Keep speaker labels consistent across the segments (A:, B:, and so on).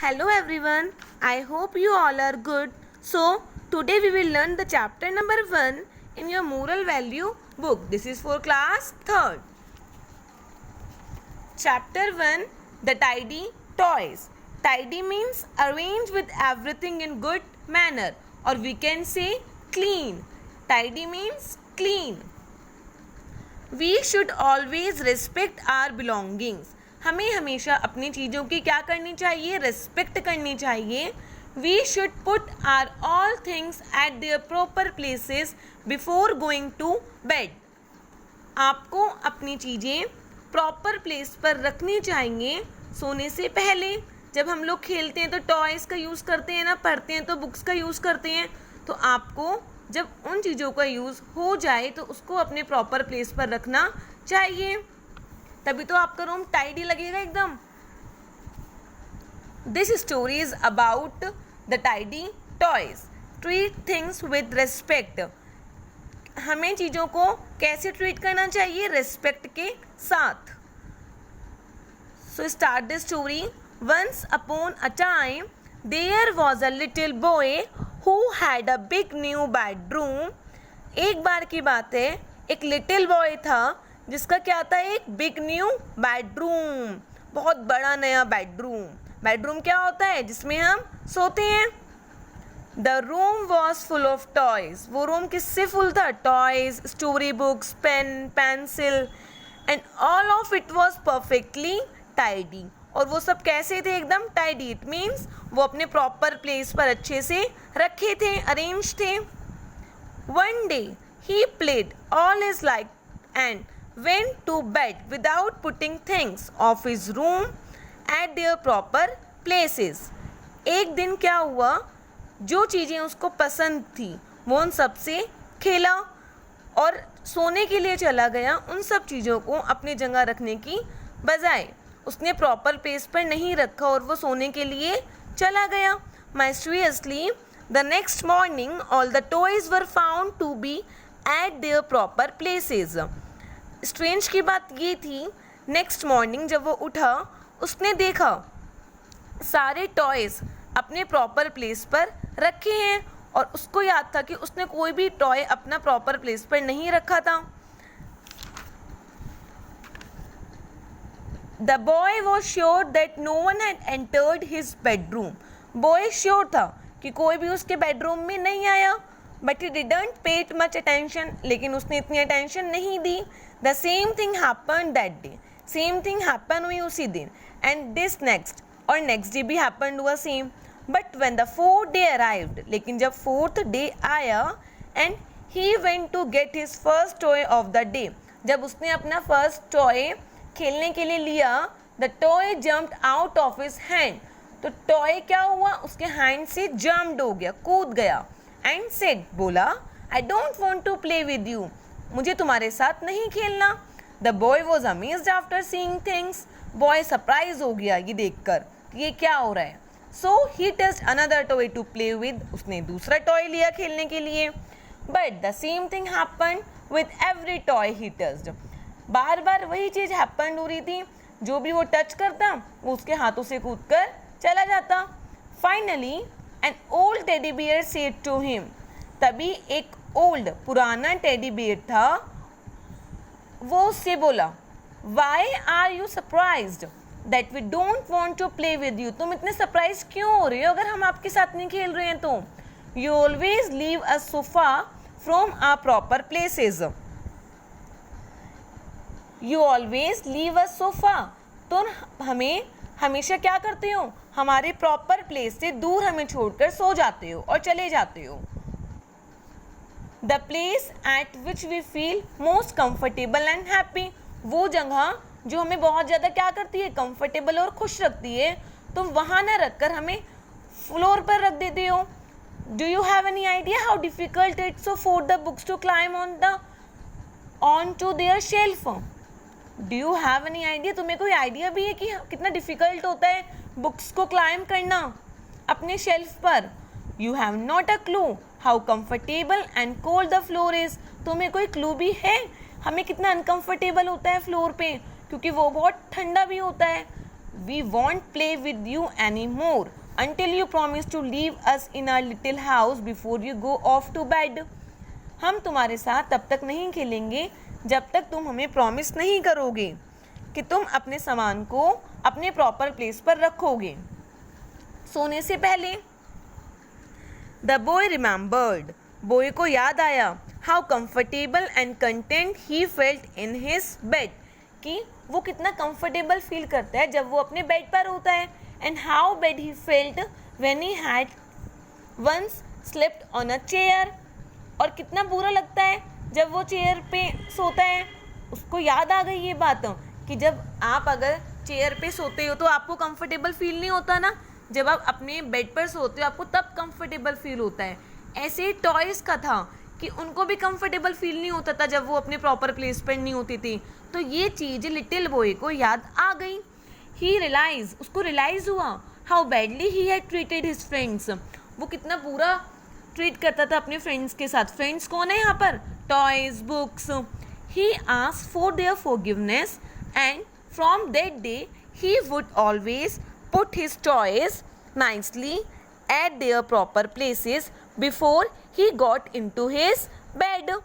A: Hello everyone, I hope you all are good. So, today we will learn the chapter number 1 in your moral value book. This is for class 3rd. Chapter 1, The Tidy Toys. Tidy means arrange with everything in good manner, or we can say clean. Tidy means clean. We should always respect our belongings. हमें हमेशा अपनी चीज़ों की क्या करनी चाहिए, respect करनी चाहिए. We should put our all things at their proper places before going to bed. आपको अपनी चीज़ें प्रॉपर प्लेस पर रखनी चाहिए सोने से पहले. जब हम लोग खेलते हैं तो टॉयज़ का यूज़ करते हैं ना, पढ़ते हैं तो बुक्स का यूज़ करते हैं. तो आपको जब उन चीज़ों का यूज़ हो जाए तो उसको अपने प्रॉपर प्लेस पर रखना चाहिए, तभी तो आपका रूम टाइडी लगेगा एकदम. This story is about the tidy toys. Treat things with respect. हमें चीज़ों को कैसे ट्रीट करना चाहिए, रिस्पेक्ट के साथ. So start the story. Once upon a time there was a little boy who had a big new bedroom. एक बार की बात है, एक लिटिल बॉय था जिसका क्या था, एक बिग न्यू बेडरूम, बहुत बड़ा नया बेडरूम. बेडरूम क्या होता है, जिसमें हम सोते हैं. The room was full of toys. वो रूम किससे फुल था, toys, story books, pen, pencil, and all of it was perfectly tidy. और वो सब कैसे थे, एकदम टाइडी. इट मीन्स वो अपने प्रॉपर प्लेस पर अच्छे से रखे थे, अरेंज थे. One day he played all his life and went to bed without putting things of his room at their proper places. एक दिन क्या हुआ, जो चीज़ें उसको पसंद थी वो उन सब से खेला और सोने के लिए चला गया. उन सब चीज़ों को अपनी जगह रखने की बजाय उसने प्रॉपर प्लेस पर नहीं रखा और वो सोने के लिए चला गया. Mysteriously, the next morning all the toys were found to be at their proper places. Strange की बात ये थी, नेक्स्ट मॉर्निंग जब वो उठा उसने देखा सारे टॉयज़ अपने प्रॉपर प्लेस पर रखे हैं और उसको याद था कि उसने कोई भी टॉय अपना प्रॉपर प्लेस पर नहीं रखा था. The boy was sure that no one had entered his bedroom. Boy sure था कि कोई भी उसके बेडरूम में नहीं आया. But he didn't paid much attention. लेकिन उसने इतनी अटेंशन नहीं दी. The same thing happened that day. Same thing happen हुई उसी दिन. एंड दिस नेक्स्ट, और नेक्स्ट डे भी हैपन्ड हुआ same. But when the fourth day arrived, लेकिन जब फोर्थ डे आया and he went to get his first toy of the day, जब उसने अपना फर्स्ट टॉय खेलने के लिए लिया, the toy jumped out of his hand. तो टॉय क्या हुआ, उसके हैंड से जम्प्ड हो गया, कूद गया. एंड सेड, बोला, I don't want to play with you. मुझे तुम्हारे साथ नहीं खेलना. The boy was amazed after seeing things. Boy surprise हो गया ये देखकर कि ये क्या हो रहा है. So he touched another toy to play with. उसने दूसरा टॉय लिया खेलने के लिए. But the same thing happened with every toy he touched. बार बार वही चीज़ हैपन्ड हो रही थी. जो भी वो टच करता वो उसके हाथों से कूद कर चला जाता. Finally an old teddy bear said to him. तभी एक ओल्ड, पुराना टेडी बियर था, वो उससे बोला, why are you surprised that we don't want to play with you. तुम इतने सरप्राइज क्यों हो रहे हो अगर हम आपके साथ नहीं खेल रहे हैं तो. You always leave a sofa from our proper places. You always leave a sofa. तो हमें हमेशा क्या करते हो, हमारे प्रॉपर प्लेस से दूर हमें छोड़कर सो जाते हो और चले जाते हो. The place at which we feel most comfortable and happy. वो जगह जो हमें बहुत ज़्यादा क्या करती है, कंफर्टेबल और खुश रखती है, तुम वहाँ ना रखकर हमें फ्लोर पर रख देते हो. Do you have any idea how difficult it's for the books to climb on to their shelf. Do you have any idea, तुम्हें कोई आइडिया भी है कि कितना डिफ़िकल्ट होता है बुक्स को क्लाइम करना अपने शेल्फ पर. You have not a clue how comfortable and cold the floor is. तुम्हें कोई क्लू भी है हमें कितना अनकंफर्टेबल होता है फ्लोर पे, क्योंकि वो बहुत ठंडा भी होता है. We want play with you any more until you promise to leave us in our little house before you go off to bed. हम तुम्हारे साथ तब तक नहीं खेलेंगे जब तक तुम हमें प्रॉमिस नहीं करोगे कि तुम अपने सामान को अपने प्रॉपर प्लेस पर रखोगे सोने से पहले. द बॉय रिमेंबर्ड, बॉय को याद आया, how comfortable and content he felt in his bed, कि वो कितना कंफर्टेबल फील करता है जब वो अपने बेड पर होता है. And how bad he felt when he had once slept on a chair. और कितना बुरा लगता है जब वो चेयर पे सोता है. उसको याद आ गई ये बात कि जब आप अगर चेयर पे सोते हो तो आपको कंफर्टेबल फील नहीं होता ना, जब आप अपने बेड पर सोते हो आपको तब कंफर्टेबल फील होता है. ऐसे टॉयज़ का था कि उनको भी कंफर्टेबल फील नहीं होता था जब वो अपने प्रॉपर प्लेस पर नहीं होती थी. तो ये चीज़ लिटिल बॉय को याद आ गई. ही रियलाइज, उसको रियलाइज़ हुआ, how badly he had treated his friends, वो कितना बुरा ट्रीट करता था अपने फ्रेंड्स के साथ. फ्रेंड्स कौन है यहाँ पर? Toys, books. He asked for their forgiveness and from that day he would always put his toys nicely eight their proper places before he got into his bed.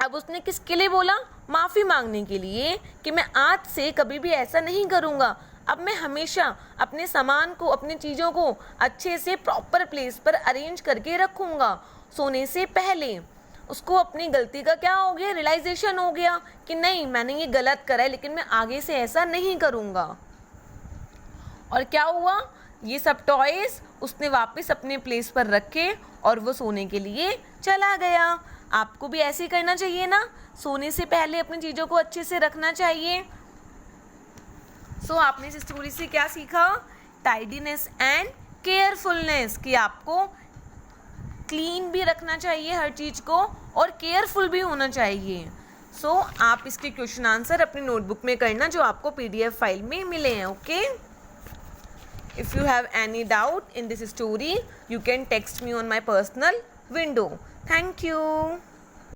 A: अब उसने किसके लिए बोला? माफ़ी मांगने के लिए कि मैं आज से कभी भी ऐसा नहीं करूँगा. अब मैं हमेशा अपने सामान को, अपनी चीज़ों को अच्छे से प्रॉपर प्लेस पर अरेंज करके रखूँगा सोने से पहले. उसको अपनी गलती का क्या हो गया? रियलाइजेशन हो गया कि नहीं, मैंने ये गलत करा है लेकिन मैं आगे से ऐसा नहीं करूँगा. और क्या हुआ? ये सब टॉयज़ उसने वापस अपने प्लेस पर रखे और वो सोने के लिए चला गया. आपको भी ऐसे ही करना चाहिए ना, सोने से पहले अपनी चीज़ों को अच्छे से रखना चाहिए. सो आपने इस स्टोरी से क्या सीखा? टाइडीनेस एंड केयरफुलनेस, कि आपको क्लीन भी रखना चाहिए हर चीज़ को और केयरफुल भी होना चाहिए. सो आप इसके क्वेश्चन आंसर अपनी नोटबुक में करना जो आपको PDF फाइल में मिले हैं. Okay, if you have any doubt in this story you can text me on my personal window. Thank you.